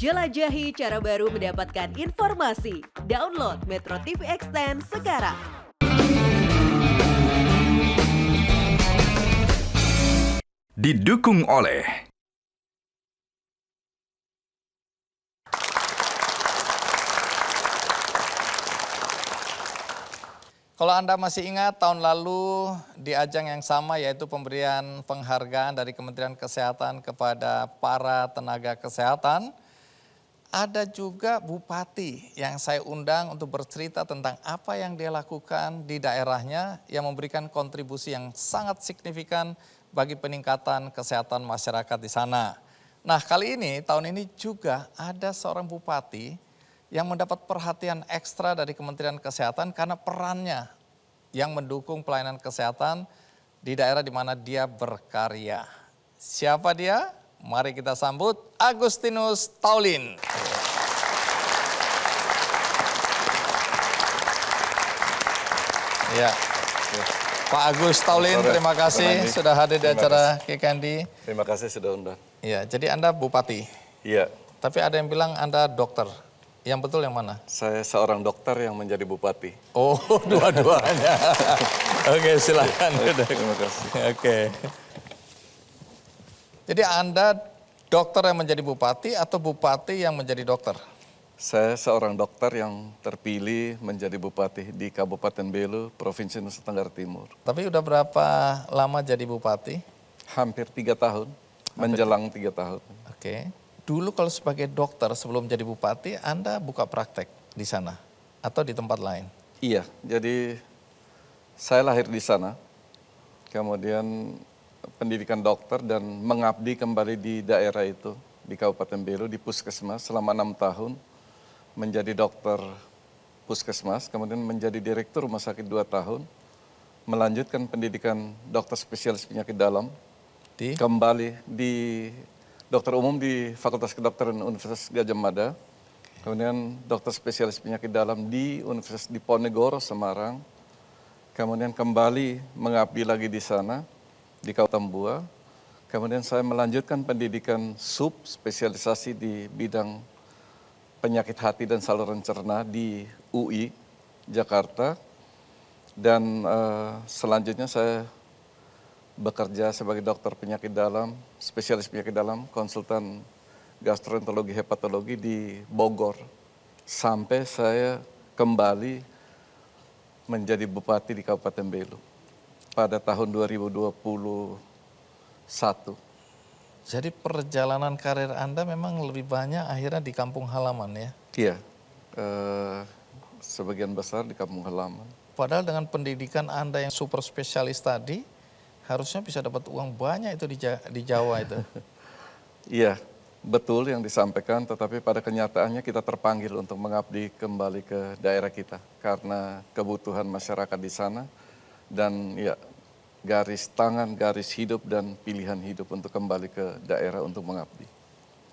Jelajahi cara baru mendapatkan informasi. Download Metro TV Extend sekarang. Didukung oleh Kalau Anda masih ingat tahun lalu di ajang yang sama yaitu pemberian penghargaan dari Kementerian Kesehatan kepada para tenaga kesehatan, ada juga bupati yang saya undang untuk bercerita tentang apa yang dia lakukan di daerahnya yang memberikan kontribusi yang sangat signifikan bagi peningkatan kesehatan masyarakat di sana. Nah, kali ini, tahun ini juga ada seorang bupati yang mendapat perhatian ekstra dari Kementerian Kesehatan karena perannya yang mendukung pelayanan kesehatan di daerah di mana dia berkarya. Siapa dia? Mari kita sambut Agustinus Taulin. Ya, Pak Agus Taulin, terima kasih sudah hadir di acara Kikandi. Terima kasih sudah undang. Ya, jadi Anda bupati, Iya, tapi ada yang bilang Anda dokter. Yang betul yang mana? saya seorang dokter yang menjadi bupati. Oh, dua-duanya. Oke, silakan. Terima kasih. Oke. Jadi Anda dokter yang menjadi bupati atau bupati yang menjadi dokter? Saya seorang dokter yang terpilih menjadi bupati di Kabupaten Belu, Provinsi Nusa Tenggara Timur. Tapi udah berapa lama jadi bupati? Hampir 3 tahun, menjelang 3 tahun. Oke. Dulu kalau sebagai dokter sebelum jadi bupati, Anda buka praktek di sana atau di tempat lain? Iya, jadi saya lahir di sana, kemudian pendidikan dokter dan mengabdi kembali di daerah itu, di Kabupaten Belu, di Puskesmas selama 6 tahun. Menjadi dokter Puskesmas, kemudian menjadi direktur rumah sakit 2 tahun, melanjutkan pendidikan dokter spesialis penyakit dalam, kembali di dokter umum di Fakultas Kedokteran Universitas Gadjah Mada, kemudian dokter spesialis penyakit dalam di Universitas Diponegoro, Semarang, kemudian kembali mengabdi lagi di sana, di Kabupaten Bua, kemudian saya melanjutkan pendidikan spesialisasi di bidang penyakit hati dan saluran cerna di UI, Jakarta, dan selanjutnya saya bekerja sebagai dokter penyakit dalam, spesialis penyakit dalam, konsultan gastroenterologi hepatologi di Bogor. Sampai saya kembali menjadi bupati di Kabupaten Belu pada tahun 2021. Jadi perjalanan karir Anda memang lebih banyak akhirnya di kampung halaman ya? Iya, sebagian besar di kampung halaman. Padahal dengan pendidikan Anda yang super spesialis tadi, harusnya bisa dapat uang banyak itu di Jawa itu. Iya, betul yang disampaikan, tetapi pada kenyataannya kita terpanggil untuk mengabdi kembali ke daerah kita karena kebutuhan masyarakat di sana dan ya garis tangan, garis hidup dan pilihan hidup untuk kembali ke daerah untuk mengabdi.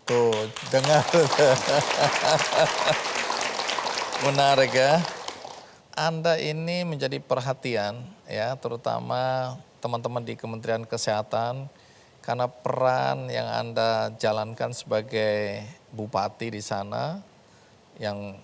Tuh, dengar. Menarik ya. Anda ini menjadi perhatian ya, terutama teman-teman di Kementerian Kesehatan karena peran yang Anda jalankan sebagai bupati di sana yang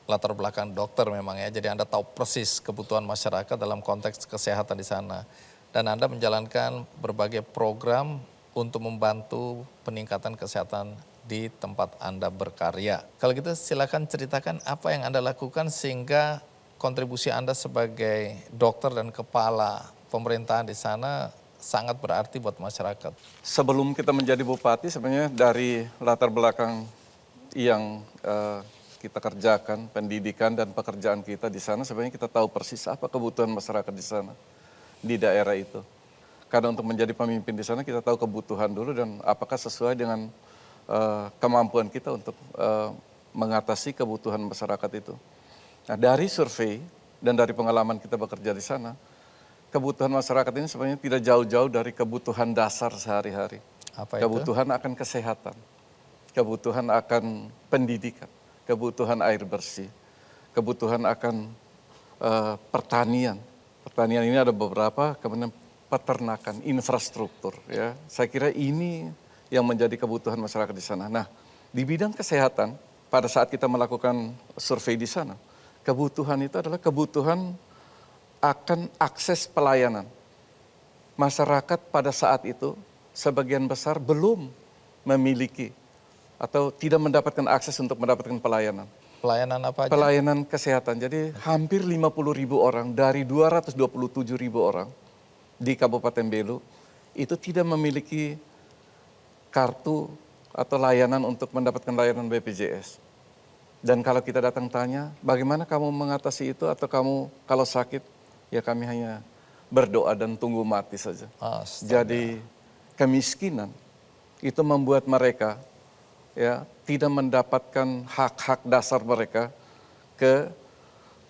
latar belakang dokter memang ya. Jadi Anda tahu persis kebutuhan masyarakat dalam konteks kesehatan di sana. Dan Anda menjalankan berbagai program untuk membantu peningkatan kesehatan di tempat Anda berkarya. Kalau gitu silakan ceritakan apa yang Anda lakukan sehingga kontribusi Anda sebagai dokter dan kepala pemerintahan di sana sangat berarti buat masyarakat. Sebelum kita menjadi bupati sebenarnya dari latar belakang yang kita kerjakan, pendidikan dan pekerjaan kita di sana sebenarnya kita tahu persis apa kebutuhan masyarakat di sana, di daerah itu. Karena untuk menjadi pemimpin di sana kita tahu kebutuhan dulu dan apakah sesuai dengan kemampuan kita untuk mengatasi kebutuhan masyarakat itu. Nah, dari survei dan dari pengalaman kita bekerja di sana, kebutuhan masyarakat ini sebenarnya tidak jauh-jauh dari kebutuhan dasar sehari-hari. Apa itu? Kebutuhan akan kesehatan, kebutuhan akan pendidikan, kebutuhan air bersih, kebutuhan akan pertanian. Pertanian ini ada beberapa, kemudian peternakan, infrastruktur. Ya, saya kira ini yang menjadi kebutuhan masyarakat di sana. Nah, Di bidang kesehatan, pada saat kita melakukan survei di sana, kebutuhan itu adalah kebutuhan akan akses pelayanan. Masyarakat pada saat itu sebagian besar belum memiliki atau tidak mendapatkan akses untuk mendapatkan pelayanan. Pelayanan apa aja? Pelayanan kesehatan. Jadi hampir 50.000 orang dari 227.000 orang di Kabupaten Belu itu tidak memiliki kartu atau layanan untuk mendapatkan layanan BPJS. Dan kalau kita datang tanya, bagaimana kamu mengatasi itu atau kamu kalau sakit, ya kami hanya berdoa dan tunggu mati saja. Astaga. Jadi kemiskinan itu membuat mereka ya tidak mendapatkan hak-hak dasar mereka ke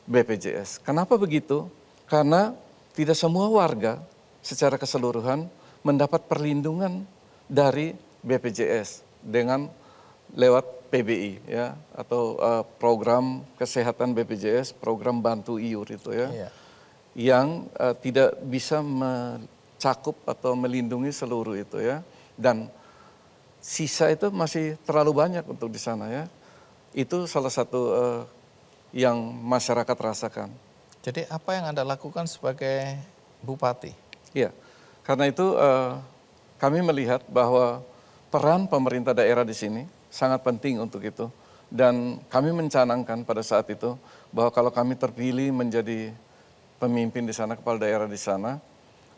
BPJS. Kenapa begitu? Karena tidak semua warga secara keseluruhan mendapat perlindungan dari BPJS dengan lewat PBI ya atau program kesehatan BPJS, program bantu iur itu ya. Iya. Yang tidak bisa mencakup atau melindungi seluruh itu ya. Dan sisa itu masih terlalu banyak untuk di sana ya. Itu salah satu yang masyarakat rasakan. Jadi apa yang Anda lakukan sebagai bupati? Iya, karena itu kami melihat bahwa peran pemerintah daerah di sini sangat penting untuk itu. Dan kami mencanangkan pada saat itu bahwa kalau kami terpilih menjadi pemimpin di sana, kepala daerah di sana,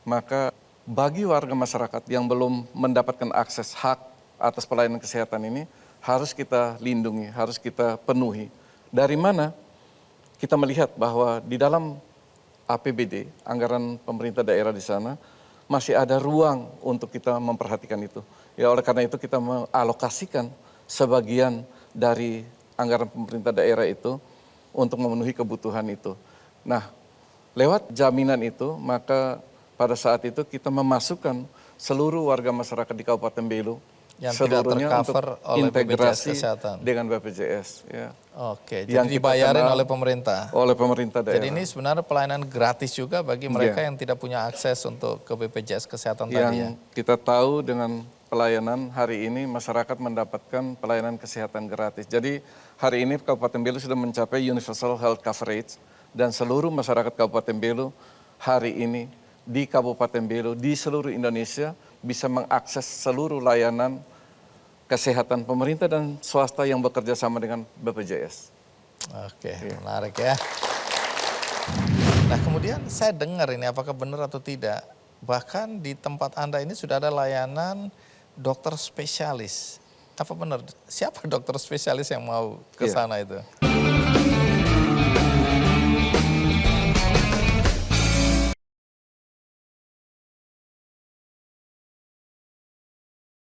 maka bagi warga masyarakat yang belum mendapatkan akses hak atas pelayanan kesehatan ini harus kita lindungi, harus kita penuhi. Dari mana? Kita melihat bahwa di dalam APBD, anggaran pemerintah daerah di sana, masih ada ruang untuk kita memperhatikan itu. Ya oleh karena itu kita mengalokasikan sebagian dari anggaran pemerintah daerah itu untuk memenuhi kebutuhan itu. Nah, lewat jaminan itu, maka pada saat itu kita memasukkan seluruh warga masyarakat di Kabupaten Belu yang tidak seluruhnya tercover untuk oleh integrasi BPJS Kesehatan. dengan BPJS. Ya. Oke, Yang jadi kita dibayarin kenal oleh pemerintah. Oleh pemerintah daerah. Jadi ini sebenarnya pelayanan gratis juga bagi mereka yang tidak punya akses untuk ke BPJS Kesehatan tadi ya? Yang kita tahu dengan pelayanan hari ini masyarakat mendapatkan pelayanan kesehatan gratis. Jadi hari ini Kabupaten Belu sudah mencapai universal health coverage dan seluruh masyarakat Kabupaten Belu hari ini di Kabupaten Belu di seluruh Indonesia bisa mengakses seluruh layanan kesehatan pemerintah dan swasta yang bekerja sama dengan BPJS. Oke, menarik ya. Nah kemudian saya dengar ini apakah benar atau tidak, bahkan di tempat Anda ini sudah ada layanan dokter spesialis. Apa benar? Siapa dokter spesialis yang mau ke sana itu?